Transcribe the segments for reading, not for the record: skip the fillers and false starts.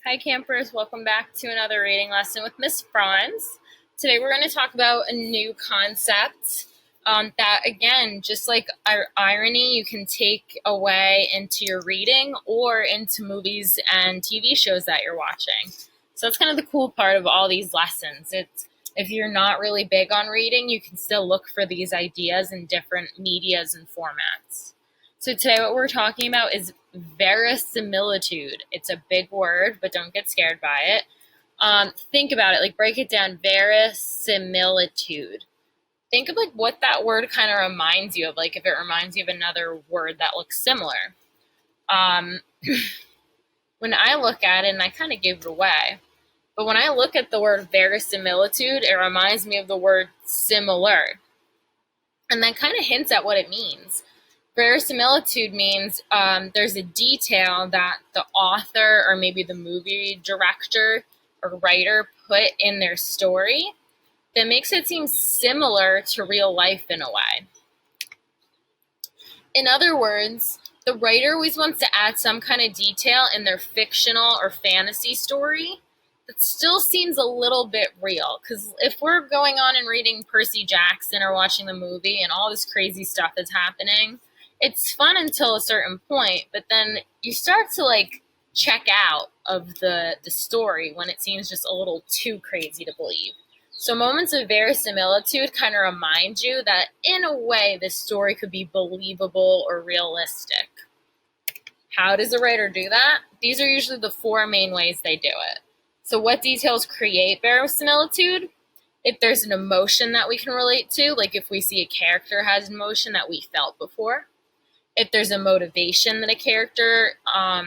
Hi campers, welcome back to another reading lesson with Miss Franz. Today we're going to talk about a new concept that, again, just like our irony, you can take away into your reading or into movies and TV shows that you're watching. So that's kind of the cool part of all these lessons. If you're not really big on reading, you can still look for these ideas in different medias and formats. So today what we're talking about is verisimilitude. It's a big word, but don't get scared by it. Think about it, like break it down. Verisimilitude. Think of like what that word kind of reminds you of, like if it reminds you of another word that looks similar. When I look at it, and I kind of gave it away, but when I look at the word verisimilitude, it reminds me of the word similar. And that kind of hints at what it means. Verisimilitude means there's a detail that the author or maybe the movie director or writer put in their story that makes it seem similar to real life in a way. In other words, the writer always wants to add some kind of detail in their fictional or fantasy story that still seems a little bit real. Because if we're going on and reading Percy Jackson or watching the movie and all this crazy stuff is happening, it's fun until a certain point, but then you start to like check out of the story when it seems just a little too crazy to believe. So moments of verisimilitude kind of remind you that in a way this story could be believable or realistic. How does a writer do that? These are usually the four main ways they do it. So what details create verisimilitude? If there's an emotion that we can relate to, like if we see a character has an emotion that we felt before. If there's a motivation that a character a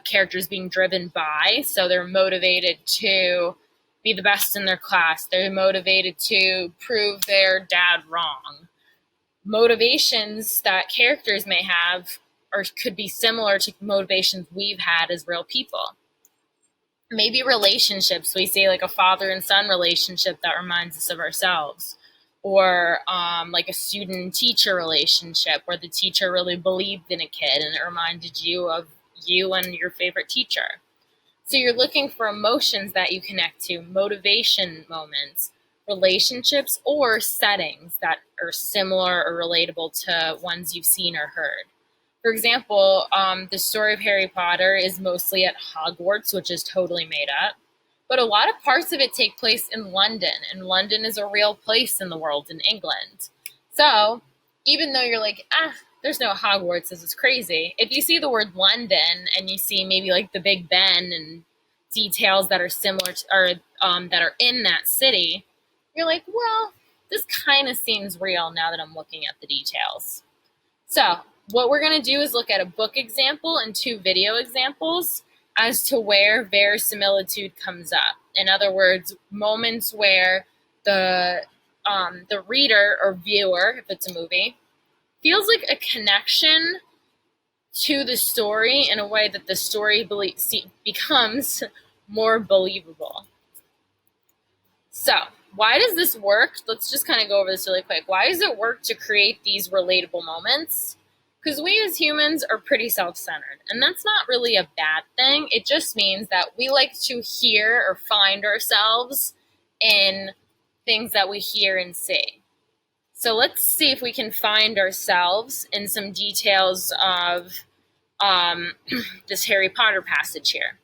character is being driven by, so they're motivated to be the best in their class, they're motivated to prove their dad wrong. Motivations that characters may have or could be similar to motivations we've had as real people. Maybe relationships, we see like a father and son relationship that reminds us of ourselves. Or like a student-teacher relationship where the teacher really believed in a kid and it reminded you of you and your favorite teacher. So you're looking for emotions that you connect to, motivation moments, relationships, or settings that are similar or relatable to ones you've seen or heard. For example, the story of Harry Potter is mostly at Hogwarts, which is totally made up. But a lot of parts of it take place in London, and London is a real place in the world in England. So even though you're like, there's no Hogwarts, this is crazy, if you see the word London and you see maybe like the Big Ben and details that are similar to, or that are in that city, you're like, well, this kind of seems real now that I'm looking at the details. So what we're going to do is look at a book example and two video examples as to where verisimilitude comes up. In other words, moments where the reader or viewer, if it's a movie, feels like a connection to the story in a way that the story becomes more believable. So, why does this work? Let's just kind of go over this really quick. Why does it work to create these relatable moments? Because we as humans are pretty self-centered, and that's not really a bad thing. It just means that we like to hear or find ourselves in things that we hear and see. So let's see if we can find ourselves in some details of this Harry Potter passage here.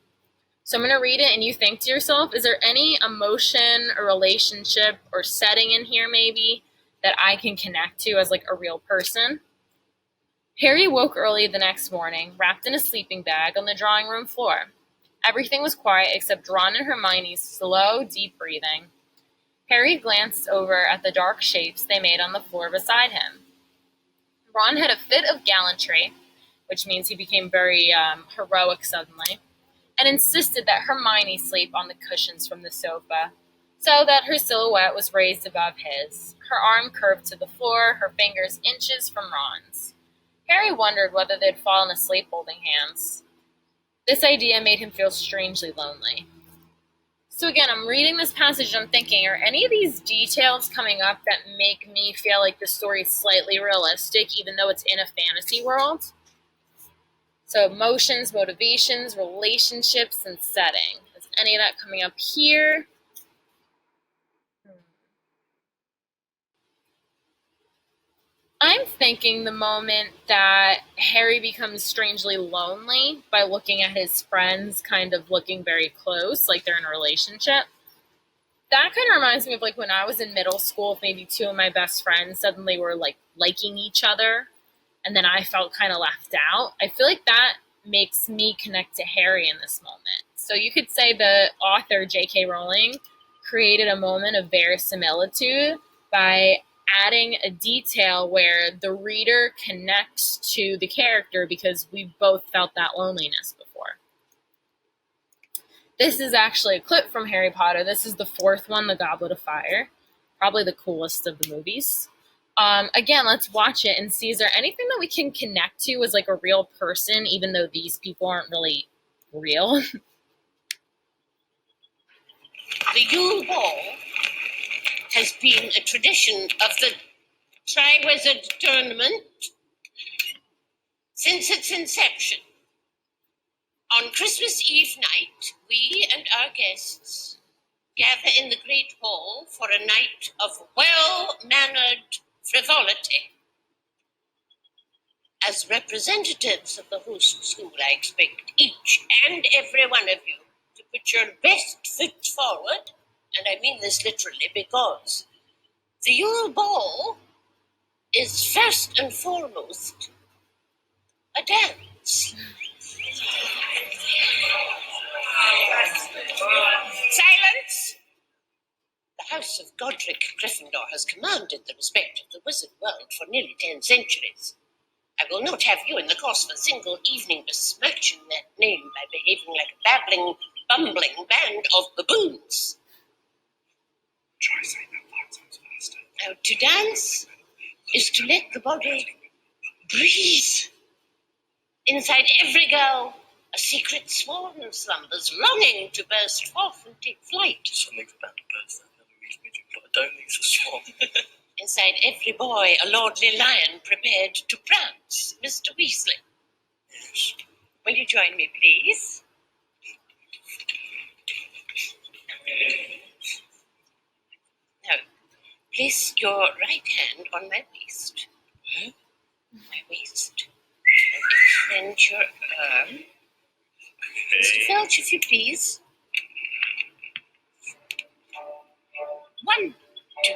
So I'm going to read it, and you think to yourself, is there any emotion or relationship or setting in here maybe that I can connect to as like a real person? Harry woke early the next morning, wrapped in a sleeping bag on the drawing room floor. Everything was quiet except Ron and Hermione's slow, deep breathing. Harry glanced over at the dark shapes they made on the floor beside him. Ron had a fit of gallantry, which means he became very heroic suddenly, and insisted that Hermione sleep on the cushions from the sofa, so that her silhouette was raised above his, her arm curved to the floor, her fingers inches from Ron's. Harry wondered whether they'd fallen asleep holding hands. This idea made him feel strangely lonely. So again, I'm reading this passage and I'm thinking, are any of these details coming up that make me feel like the story is slightly realistic, even though it's in a fantasy world? So emotions, motivations, relationships, and setting. Is any of that coming up here? I'm thinking the moment that Harry becomes strangely lonely by looking at his friends kind of looking very close, like they're in a relationship. That kind of reminds me of like when I was in middle school, if maybe two of my best friends suddenly were like liking each other, and then I felt kind of left out. I feel like that makes me connect to Harry in this moment. So you could say the author, J.K. Rowling, created a moment of verisimilitude by adding a detail where the reader connects to the character because we both felt that loneliness before. This is actually a clip from Harry Potter. This is the fourth one, The Goblet of Fire. Probably the coolest of the movies. Again, let's watch it and see, is there anything that we can connect to as like a real person, even though these people aren't really real? The Yule Ball has been a tradition of the Triwizard Tournament since its inception. On Christmas Eve night, we and our guests gather in the Great Hall for a night of well-mannered frivolity. As representatives of the host school, I expect each and every one of you to put your best foot forward, and I mean this literally, because the Yule Ball is first and foremost a dance. Silence! The House of Godric Gryffindor has commanded the respect of the wizard world for nearly 10 centuries. I will not have you in the course of a single evening besmirching that name by behaving like a babbling, bumbling band of baboons. Try saying that 5 times faster. Now, to dance is to let the body breathe. Inside every girl, a secret swan slumbers, longing to burst forth and take flight. Something's about to burst out of his midget, but I don't think it's a swan. Inside every boy, a lordly lion prepared to prance. Mr. Weasley. Yes. Will you join me, please? Now, place your right hand on my waist. Huh? My waist. And extend your arm. Mr. Filch, if you please. 1, 2,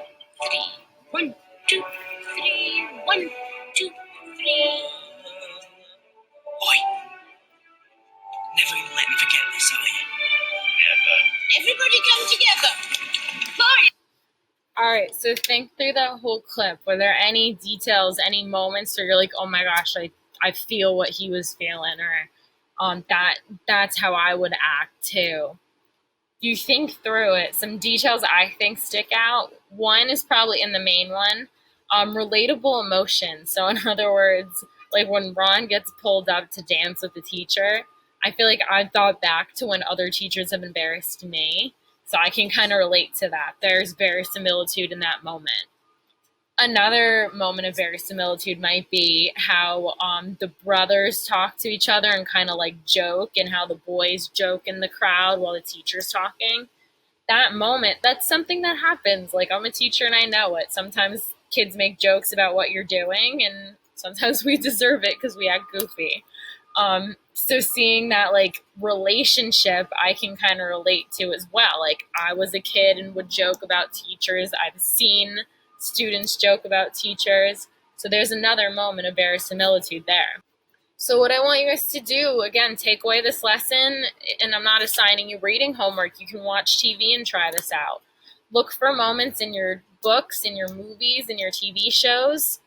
3. 1, 2, 3. 1, 2, 3. Oi! Never gonna let me forget this, are you? Never. Everybody come together. Boy! All right, so think through that whole clip. Were there any details, any moments where you're like, oh my gosh, I feel what he was feeling, or that's how I would act too? You think through it. Some details I think stick out. One is probably in the main one, relatable emotions. So in other words, like when Ron gets pulled up to dance with the teacher, I feel like I've thought back to when other teachers have embarrassed me. So I can kind of relate to that. There's verisimilitude in that moment. Another moment of verisimilitude might be how the brothers talk to each other and kind of like joke, and how the boys joke in the crowd while the teacher's talking. That moment, that's something that happens. Like, I'm a teacher and I know it. Sometimes kids make jokes about what you're doing, and sometimes we deserve it because we act goofy. So seeing that like relationship, I can kind of relate to as well. Like, I was a kid and would joke about teachers. I've seen students joke about teachers. So there's another moment of verisimilitude there. So what I want you guys to do, again, take away this lesson, and I'm not assigning you reading homework. You can watch TV and try this out. Look for moments in your books, in your movies, in your TV shows.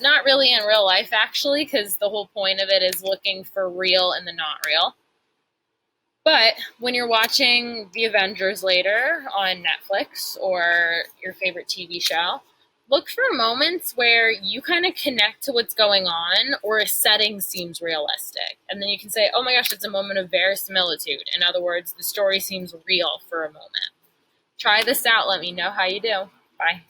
Not really in real life, actually, because the whole point of it is looking for real and the not real. But when you're watching The Avengers later on Netflix or your favorite TV show, look for moments where you kind of connect to what's going on or a setting seems realistic. And then you can say, oh my gosh, it's a moment of verisimilitude. In other words, the story seems real for a moment. Try this out. Let me know how you do. Bye.